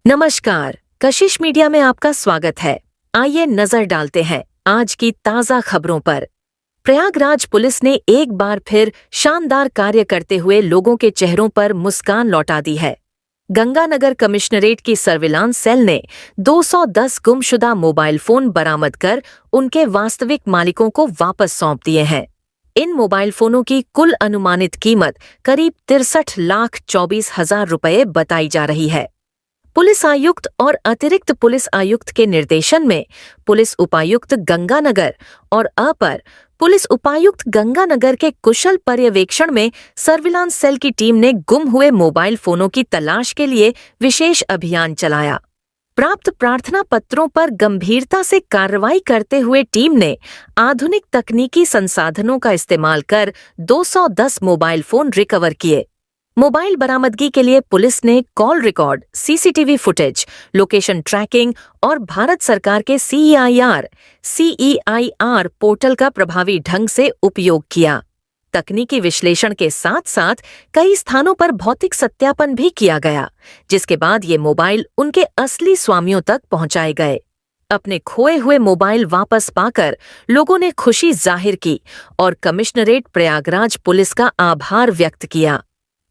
नमस्कार, कशिश मीडिया में आपका स्वागत है। आइए नजर डालते हैं आज की ताजा खबरों पर। प्रयागराज पुलिस ने एक बार फिर शानदार कार्य करते हुए लोगों के चेहरों पर मुस्कान लौटा दी है। गंगानगर कमिश्नरेट की सर्विलांस सेल ने 210 गुमशुदा मोबाइल फोन बरामद कर उनके वास्तविक मालिकों को वापस सौंप दिए हैं। इन मोबाइल फोनों की कुल अनुमानित कीमत करीब 63,24,000 रुपये बताई जा रही है। पुलिस आयुक्त और अतिरिक्त पुलिस आयुक्त के निर्देशन में पुलिस उपायुक्त गंगानगर और अपर पुलिस उपायुक्त गंगानगर के कुशल पर्यवेक्षण में सर्विलांस सेल की टीम ने गुम हुए मोबाइल फोनों की तलाश के लिए विशेष अभियान चलाया। प्राप्त प्रार्थना पत्रों पर गंभीरता से कार्रवाई करते हुए टीम ने आधुनिक तकनीकी संसाधनों का इस्तेमाल कर 210 मोबाइल फोन रिकवर किए। मोबाइल बरामदगी के लिए पुलिस ने call record, CCTV footage, location tracking और भारत सरकार के सीईआईआर पोर्टल का प्रभावी ढंग से उपयोग किया। तकनीकी विश्लेषण के साथ साथ कई स्थानों पर भौतिक सत्यापन भी किया गया, जिसके बाद ये मोबाइल उनके असली स्वामियों तक पहुंचाए गए। अपने खोए हुए मोबाइल वापस पाकर लोगों ने खुशी जाहिर की और कमिश्नरेट प्रयागराज पुलिस का आभार व्यक्त किया।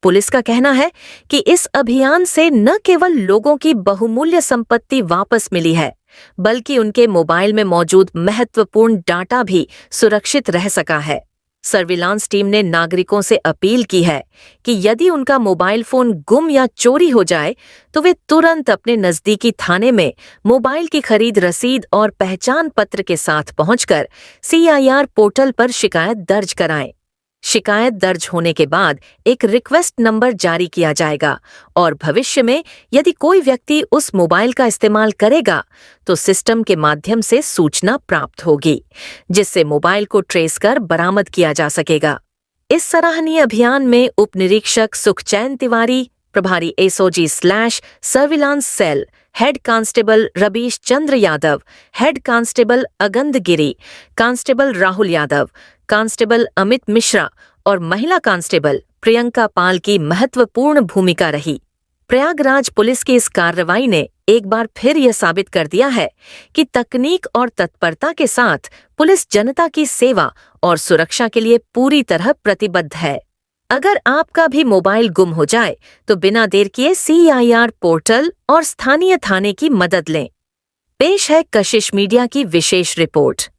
पुलिस का कहना है कि इस अभियान से न केवल लोगों की बहुमूल्य संपत्ति वापस मिली है, बल्कि उनके मोबाइल में मौजूद महत्वपूर्ण डाटा भी सुरक्षित रह सका है। सर्विलांस टीम ने नागरिकों से अपील की है कि यदि उनका मोबाइल फोन गुम या चोरी हो जाए, तो वे तुरंत अपने नजदीकी थाने में मोबाइल की खरीद रसीद और पहचान पत्र के साथ पहुंचकर सीआईआर पोर्टल पर शिकायत दर्ज कराएं। शिकायत दर्ज होने के बाद एक रिक्वेस्ट नंबर जारी किया जाएगा और भविष्य में यदि कोई व्यक्ति उस मोबाइल का इस्तेमाल करेगा तो सिस्टम के माध्यम से सूचना प्राप्त होगी, जिससे मोबाइल को ट्रेस कर बरामद किया जा सकेगा। इस सराहनीय अभियान में उप निरीक्षक सुखचैन तिवारी, प्रभारी एसओजी/सर्विलांस cell, head constable रबीश Chandra Yadav, head constable अगंद गिरी, कांस्टेबल राहुल यादव, कांस्टेबल अमित मिश्रा और महिला कांस्टेबल प्रियंका पाल की महत्वपूर्ण भूमिका रही। प्रयागराज पुलिस की इस कार्रवाई ने एक बार फिर यह साबित कर दिया है कि तकनीक और तत्परता के साथ पुलिस जनता की सेवा और सुरक्षा के लिए पूरी तरह प्रतिबद्ध है। अगर आपका भी मोबाइल गुम हो जाए तो बिना देर किए सीआईआर पोर्टल और स्थानीय थाने की मदद लें। पेश है कशिश मीडिया की विशेष रिपोर्ट।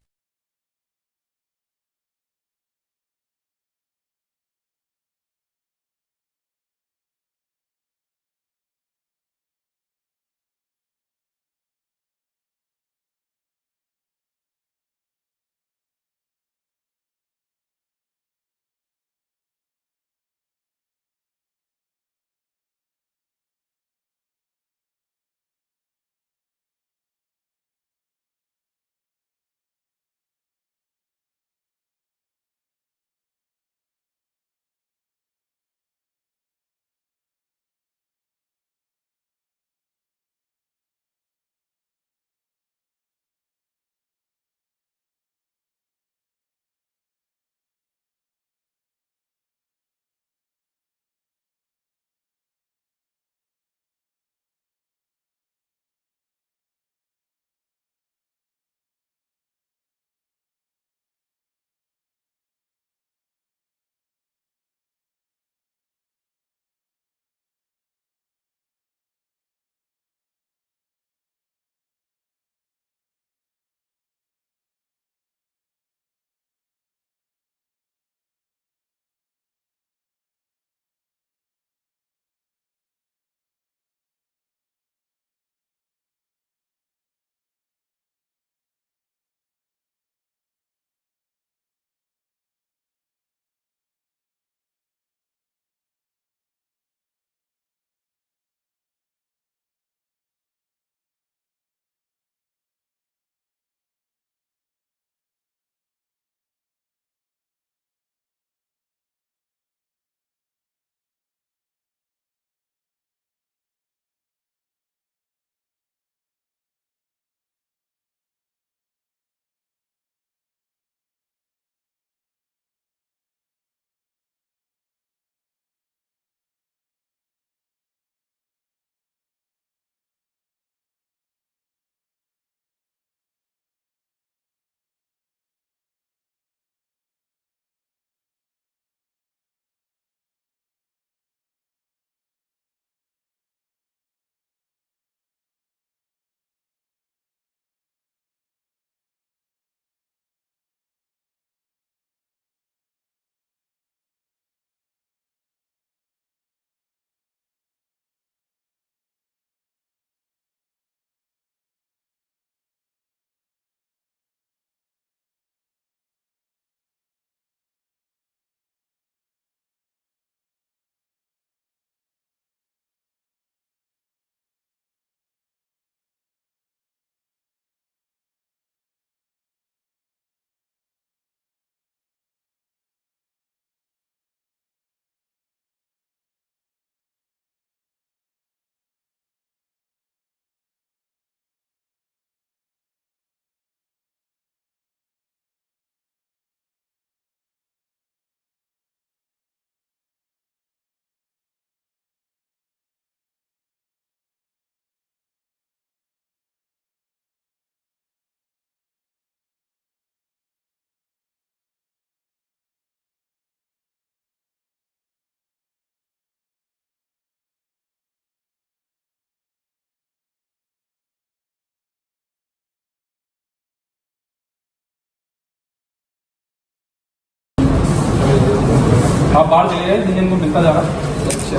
आप बाहर चले जाए, दिन को मिलता जा रहा। अच्छा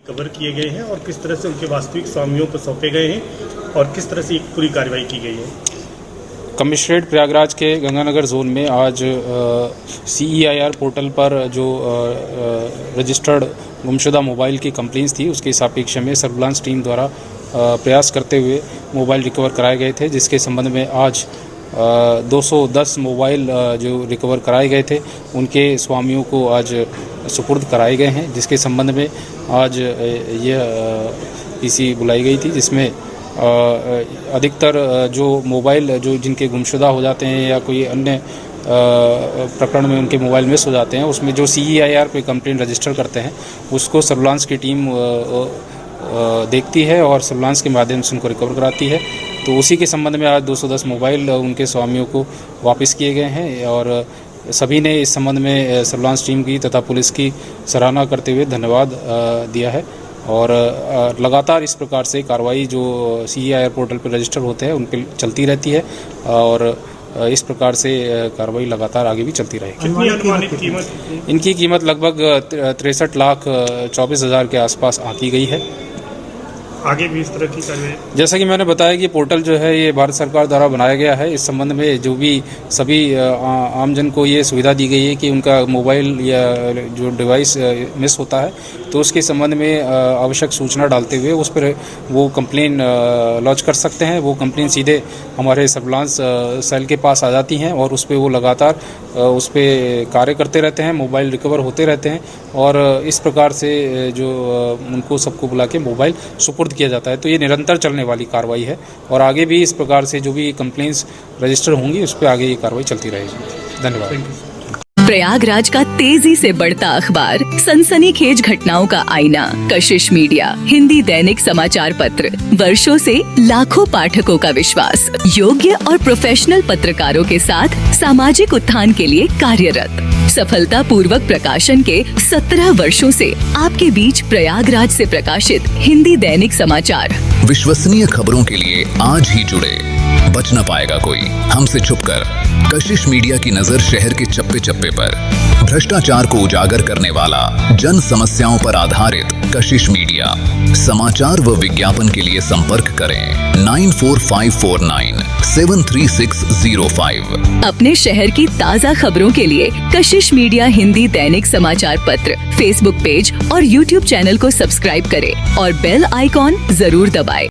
कवर किए गए हैं और किस तरह से उनके वास्तविक स्वामियों को सौंपे गए हैं और किस तरह से एक पूरी कार्रवाई की गई है। कमिश्नरेट प्रयागराज के गंगानगर जोन में आज CEIR पोर्टल पर जो रजिस्टर्ड गुमशुदा मोबाइल की कंप्लेंट्स थी उसके सापेक्ष में सर्विलांस टीम द्वारा प्रयास करते हुए मोबाइल रिकवर कराए गए थे, जिसके संबंध में आज 210 मोबाइल जो रिकवर कराए गए थे उनके स्वामियों को आज सुपुर्द कराए गए हैं, जिसके संबंध में आज यह PC बुलाई गई थी, जिसमें अधिकतर जो मोबाइल जो जिनके गुमशुदा हो जाते हैं या कोई अन्य प्रकरण में उनके मोबाइल मिस हो जाते हैं, उसमें जो CEIR पे कंप्लेंट रजिस्टर करते हैं उसको सर्विलांस की टीम देखती है और सर्विलांस के माध्यम से उनको रिकवर कराती है। तो उसी के संबंध में आज 210 मोबाइल उनके स्वामियों को वापस किए गए हैं और सभी ने इस संबंध में सर्विलांस टीम की तथा पुलिस की सराहना करते हुए धन्यवाद दिया है और लगातार इस प्रकार से कार्रवाई जो CEIR पोर्टल पर रजिस्टर होते हैं उन पर चलती रहती है और इस प्रकार से कार्रवाई लगातार आगे भी चलती रहेगी। कितनी अनुमानित कीमत? इनकी कीमत लगभग 63,24,000 के आसपास आंकी गई है। आगे भी इस तरह की कार्रवाई? जैसा कि मैंने बताया कि पोर्टल जो है ये भारत सरकार द्वारा बनाया गया है। इस संबंध में जो भी सभी आमजन को ये सुविधा दी गई है कि उनका मोबाइल या जो डिवाइस मिस होता है तो उसके संबंध में आवश्यक सूचना डालते हुए उस पर वो कंप्लेन लॉन्च कर सकते हैं। वो कंप्लेन सीधे हमारे सर्विलांस सेल के पास आ जाती हैं और उस पर वो लगातार उस पर कार्य करते रहते हैं, मोबाइल रिकवर होते रहते हैं और इस प्रकार से जो उनको सबको बुला के मोबाइल सुपुर्द किया जाता है। तो ये निरंतर चलने वाली कार्रवाई है और आगे भी इस प्रकार से जो भी कंप्लेंट्स रजिस्टर होंगी उस पर आगे ये कार्रवाई चलती रहेगी। धन्यवाद। प्रयागराज का तेजी से बढ़ता अखबार, सनसनीखेज घटनाओं का आईना, कशिश मीडिया, हिंदी दैनिक समाचार पत्र, वर्षों से लाखों पाठकों का विश्वास, योग्य और प्रोफेशनल पत्रकारों के साथ सामाजिक उत्थान के लिए कार्यरत, सफलता पूर्वक प्रकाशन के 17 वर्षों से आपके बीच प्रयागराज से प्रकाशित हिंदी दैनिक समाचार। विश्वसनीय खबरों के लिए आज ही जुड़े, बच न पाएगा कोई हमसे छुपकर। कशिश मीडिया की नजर शहर के चप्पे चप्पे पर, भ्रष्टाचार को उजागर करने वाला, जन समस्याओं पर आधारित कशिश मीडिया। समाचार व विज्ञापन के लिए संपर्क करें 9454973605। अपने शहर की ताज़ा खबरों के लिए कशिश मीडिया हिंदी दैनिक समाचार पत्र फेसबुक पेज और YouTube चैनल को सब्सक्राइब करें और बेल आइकॉन जरूर दबाएं।